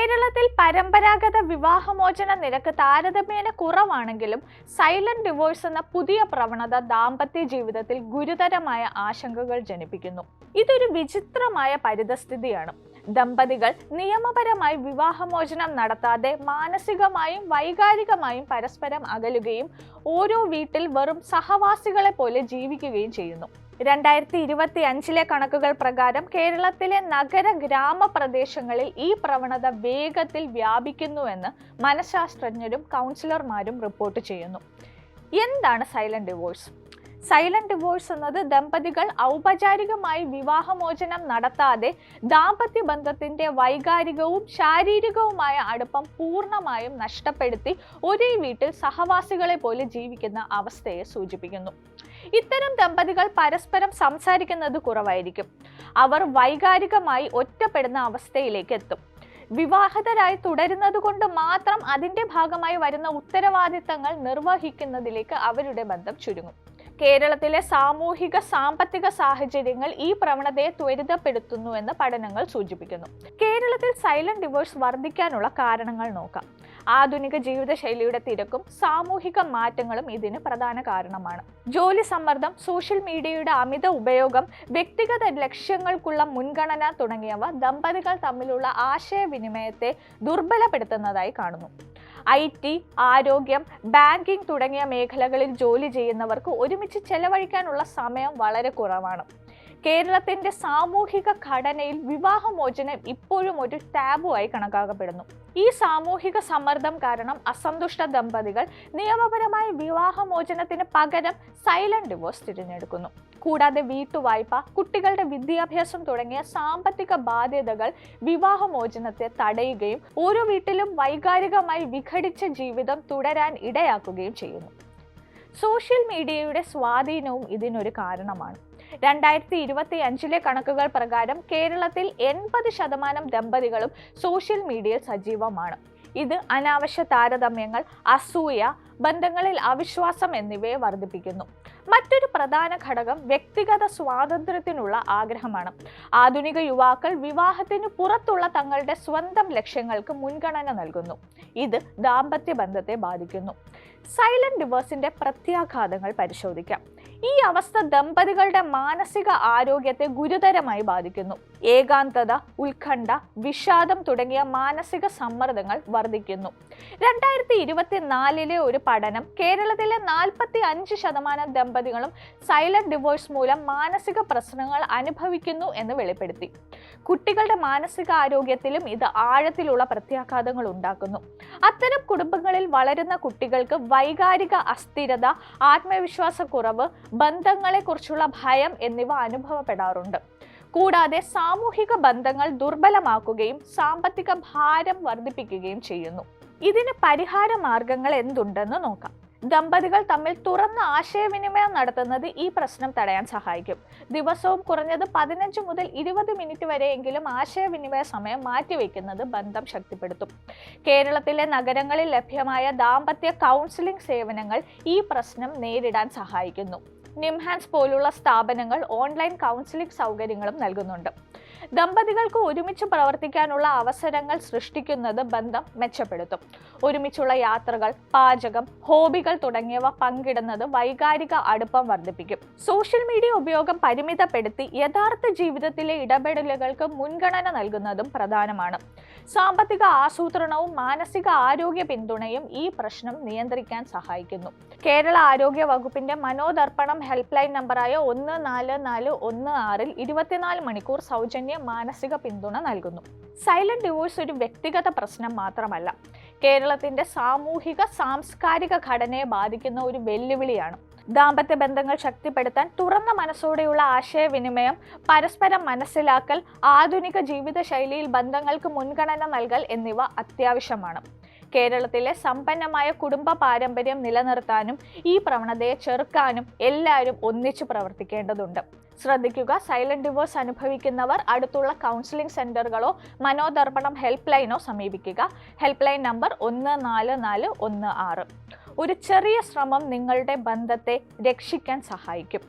കേരളത്തിൽ പരമ്പരാഗത വിവാഹമോചന നിരക്ക് താരതമ്യേന കുറവാണെങ്കിലും സൈലന്റ് ഡിവോഴ്സ് എന്ന പുതിയ പ്രവണത ദാമ്പത്യ ജീവിതത്തിൽ ഗുരുതരമായ ആശങ്കകൾ ജനിപ്പിക്കുന്നു. ഇതൊരു വിചിത്രമായ പരിതസ്ഥിതിയാണ്. ദമ്പതികൾ നിയമപരമായി വിവാഹമോചനം നടത്താതെ മാനസികമായും വൈകാരികമായും പരസ്പരം അകലുകയും ഓരോ വീട്ടിൽ വെറും സഹവാസികളെ പോലെ ജീവിക്കുകയും ചെയ്യുന്നു. 2025 കണക്കുകൾ പ്രകാരം കേരളത്തിലെ നഗര ഗ്രാമപ്രദേശങ്ങളിൽ ഈ പ്രവണത വേഗത്തിൽ വ്യാപിക്കുന്നുവെന്ന് മനഃശാസ്ത്രജ്ഞരും കൗൺസിലർമാരും റിപ്പോർട്ട് ചെയ്യുന്നു. എന്താണ് സൈലന്റ് ഡിവോഴ്സ്? സൈലന്റ് ഡിവോഴ്സ് എന്നത് ദമ്പതികൾ ഔപചാരികമായി വിവാഹമോചനം നടത്താതെ ദാമ്പത്യ ബന്ധത്തിന്റെ വൈകാരികവും ശാരീരികവുമായ അടുപ്പം പൂർണ്ണമായും നഷ്ടപ്പെടുത്തി ഒരേ വീട്ടിൽ സഹവാസികളെ പോലെ ജീവിക്കുന്ന അവസ്ഥയെ സൂചിപ്പിക്കുന്നു. ഇത്തരം ദമ്പതികൾ പരസ്പരം സംസാരിക്കുന്നത് കുറവായിരിക്കും. അവർ വൈകാരികമായി ഒറ്റപ്പെടുന്ന അവസ്ഥയിലേക്ക് എത്തും. വിവാഹിതരായി തുടരുന്നത് കൊണ്ട് മാത്രം അതിന്റെ ഭാഗമായി വരുന്ന ഉത്തരവാദിത്തങ്ങൾ നിർവഹിക്കുന്നതിലേക്ക് അവരുടെ ബന്ധം ചുരുങ്ങും. കേരളത്തിലെ സാമൂഹിക സാമ്പത്തിക സാഹചര്യങ്ങൾ ഈ പ്രവണതയെ ത്വരിതപ്പെടുത്തുന്നുവെന്ന് പഠനങ്ങൾ സൂചിപ്പിക്കുന്നു. കേരളത്തിൽ സൈലന്റ് ഡിവോഴ്സ് വർദ്ധിക്കാനുള്ള കാരണങ്ങൾ നോക്കാം. ആധുനിക ജീവിതശൈലിയുടെ തിരക്കും സാമൂഹിക മാറ്റങ്ങളും ഇതിന് പ്രധാന കാരണമാണ്. ജോലി സമ്മർദ്ദം, സോഷ്യൽ മീഡിയയുടെ അമിത ഉപയോഗം, വ്യക്തിഗത ലക്ഷ്യങ്ങൾക്കുള്ള മുൻഗണന തുടങ്ങിയവ ദമ്പതികൾ തമ്മിലുള്ള ആശയവിനിമയത്തെ ദുർബലപ്പെടുത്തുന്നതായി കാണുന്നു. IT, ആരോഗ്യം, ബാങ്കിംഗ് തുടങ്ങിയ മേഖലകളിൽ ജോലി ചെയ്യുന്നവർക്ക് ഒരുമിച്ച് ചെലവഴിക്കാനുള്ള സമയം വളരെ കുറവാണ്. കേരളത്തിന്റെ സാമൂഹിക ഘടനയിൽ വിവാഹമോചനം ഇപ്പോഴും ഒരു ടാബുവായി കണക്കാക്കപ്പെടുന്നു. ഈ സാമൂഹിക സമ്മർദ്ദം കാരണം അസന്തുഷ്ട ദമ്പതികൾ നിയമപരമായ വിവാഹമോചനത്തിന് പകരം സൈലന്റ് ഡിവോഴ്സ് തിരഞ്ഞെടുക്കുന്നു. കൂടാതെ വീട്ടുവായ്പ, കുട്ടികളുടെ വിദ്യാഭ്യാസം തുടങ്ങിയ സാമ്പത്തിക ബാധ്യതകൾ വിവാഹമോചനത്തെ തടയുകയും ഓരോ വീട്ടിലും വൈകാരികമായി വിഘടിച്ച ജീവിതം തുടരാൻ ഇടയാക്കുകയും ചെയ്യുന്നു. സോഷ്യൽ മീഡിയയുടെ സ്വാധീനവും ഇതിനൊരു കാരണമാണ്. 2025 കണക്കുകൾ പ്രകാരം കേരളത്തിൽ 80% ദമ്പതികളും സോഷ്യൽ മീഡിയയിൽ സജീവമാണ്. ഇത് അനാവശ്യ താരതമ്യങ്ങൾ, അസൂയ, ബന്ധങ്ങളിൽ അവിശ്വാസം എന്നിവയെ വർദ്ധിപ്പിക്കുന്നു. മറ്റൊരു പ്രധാന ഘടകം വ്യക്തിഗത സ്വാതന്ത്ര്യത്തിനുള്ള ആഗ്രഹമാണ്. ആധുനിക യുവാക്കൾ വിവാഹത്തിന് പുറത്തുള്ള തങ്ങളുടെ സ്വന്തം ലക്ഷ്യങ്ങൾക്ക് മുൻഗണന നൽകുന്നു. ഇത് ദാമ്പത്യ ബന്ധത്തെ ബാധിക്കുന്നു. സൈലന്റ് ഡിവോഴ്സിന്റെ പ്രത്യാഘാതങ്ങൾ പരിശോധിക്കാം. ഈ അവസ്ഥ ദമ്പതികളുടെ മാനസിക ആരോഗ്യത്തെ ഗുരുതരമായി ബാധിക്കുന്നു. ഏകാന്തത, ഉത്കണ്ഠ, വിഷാദം തുടങ്ങിയ മാനസിക സമ്മർദ്ദങ്ങൾ വർദ്ധിക്കുന്നു. 2024 ഒരു പഠനം കേരളത്തിലെ 45% ദമ്പതികളും സൈലന്റ് ഡിവോഴ്സ് മൂലം മാനസിക പ്രശ്നങ്ങൾ അനുഭവിക്കുന്നു എന്ന് വെളിപ്പെടുത്തി. കുട്ടികളുടെ മാനസിക ആരോഗ്യത്തിലും ഇത് ആഴത്തിലുള്ള പ്രത്യാഘാതങ്ങൾ ഉണ്ടാക്കുന്നു. അത്തരം കുടുംബങ്ങളിൽ വളരുന്ന കുട്ടികൾക്ക് വൈകാരിക അസ്ഥിരത, ആത്മവിശ്വാസക്കുറവ്, ബന്ധങ്ങളെക്കുറിച്ചുള്ള ഭയം എന്നിവ അനുഭവപ്പെടാറുണ്ട്. കൂടാതെ സാമൂഹിക ബന്ധങ്ങൾ ദുർബലമാക്കുകയും സാമ്പത്തിക ഭാരം വർദ്ധിപ്പിക്കുകയും ചെയ്യുന്നു. ഇതിന് പരിഹാര മാർഗങ്ങൾ എന്തുണ്ടെന്ന് നോക്കാം. ദമ്പതികൾ തമ്മിൽ തുറന്ന ആശയവിനിമയം നടത്തുന്നത് ഈ പ്രശ്നം തടയാൻ സഹായിക്കും. ദിവസവും കുറഞ്ഞത് 15 മുതൽ 20 മിനിറ്റ് വരെയെങ്കിലും ആശയവിനിമയ സമയം മാറ്റിവെക്കുന്നത് ബന്ധം ശക്തിപ്പെടുത്തും. കേരളത്തിലെ നഗരങ്ങളിൽ ലഭ്യമായ ദാമ്പത്യ കൗൺസിലിംഗ് സേവനങ്ങൾ ഈ പ്രശ്നം നേരിടാൻ സഹായിക്കുന്നു. നിംഹാൻസ് പോലുള്ള സ്ഥാപനങ്ങൾ ഓൺലൈൻ കൗൺസിലിംഗ് സൗകര്യങ്ങളും നൽകുന്നുണ്ട്. ദമ്പതികൾക്ക് ഒരുമിച്ച് പ്രവർത്തിക്കാനുള്ള അവസരങ്ങൾ സൃഷ്ടിക്കുന്നത് ബന്ധം മെച്ചപ്പെടുത്തും. ഒരുമിച്ചുള്ള യാത്രകൾ, പാചകം, ഹോബികൾ തുടങ്ങിയവ പങ്കിടുന്നത് വൈകാരിക അടുപ്പം വർദ്ധിപ്പിക്കും. സോഷ്യൽ മീഡിയ ഉപയോഗം പരിമിതപ്പെടുത്തി യഥാർത്ഥ ജീവിതത്തിലെ ഇടപെടലുകൾക്ക് മുൻഗണന നൽകുന്നതും പ്രധാനമാണ്. സാമ്പത്തിക ആസൂത്രണവും മാനസിക ആരോഗ്യ പിന്തുണയും ഈ പ്രശ്നം നിയന്ത്രിക്കാൻ സഹായിക്കുന്നു. കേരള ആരോഗ്യ വകുപ്പിന്റെ മനോദർപ്പണം ഹെൽപ്പ് ലൈൻ നമ്പറായ 14416 24 മണിക്കൂർ സൗജന്യ മാനസിക പിന്തുണ നൽകുന്നു. സൈലന്റ് ഡിവോഴ്സ് ഒരു വ്യക്തിഗത പ്രശ്നം മാത്രമല്ല, കേരളത്തിന്റെ സാമൂഹിക സാംസ്കാരിക ഘടനയെ ബാധിക്കുന്ന ഒരു വെല്ലുവിളിയാണ്. ദാമ്പത്യ ബന്ധങ്ങൾ ശക്തിപ്പെടുത്താൻ തുറന്ന മനസ്സോടെയുള്ള ആശയവിനിമയം, പരസ്പരം മനസ്സിലാക്കൽ, ആധുനിക ജീവിതശൈലിയിൽ ബന്ധങ്ങൾക്ക് മുൻഗണന നൽകൽ എന്നിവ അത്യാവശ്യമാണ്. കേരളത്തിലെ സമ്പന്നമായ കുടുംബ പാരമ്പര്യം നിലനിർത്താനും ഈ പ്രവണതയെ ചെറുക്കാനും എല്ലാവരും ഒന്നിച്ചു പ്രവർത്തിക്കേണ്ടതുണ്ട്. ശ്രദ്ധിക്കുക, സൈലന്റ് ഡിവോഴ്സ് അനുഭവിക്കുന്നവർ അടുത്തുള്ള കൗൺസിലിംഗ് സെന്ററുകളോ മനോദർപ്പണം ഹെൽപ്പ് ലൈനോ സമീപിക്കുക. Help line number 14416. ഒരു ചെറിയ ശ്രമം നിങ്ങളുടെ ബന്ധത്തെ രക്ഷിക്കാൻ സഹായിക്കും.